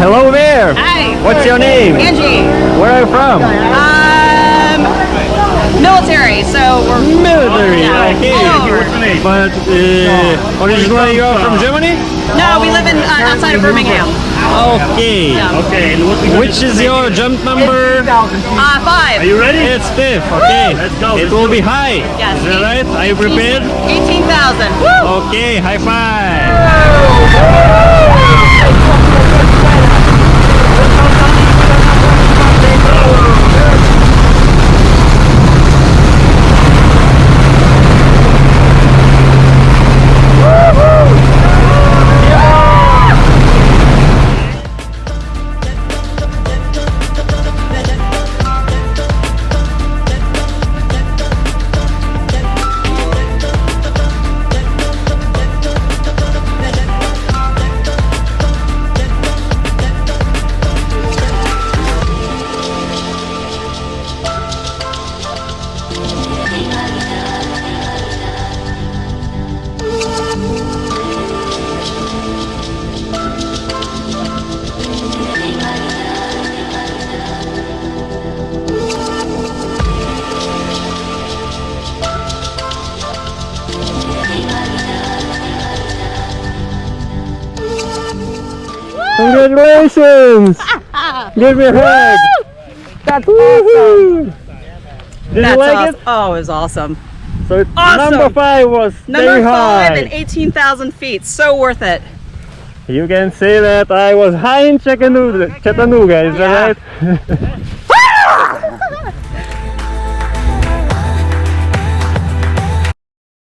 hello there. Hi. What's your name? Angie. Where are you from? Military, so we're Military. Yeah. Okay. All over. But originally you are from Germany? No, we live in outside of Birmingham. Okay. Yeah. Okay, Which is your jump number? 5. are you ready? It's fifth. Okay. Let's go. It will be high. Yes. Is that right? Are you prepared? 18,000. Woo! Okay. High five. Congratulations! Give me a hug! That's awesome. Did you like it? Oh, it was awesome. So Awesome. number 5 was Number very 5 high. and 18,000 feet. So worth it. You can say that I was high in Chattanooga, is that right?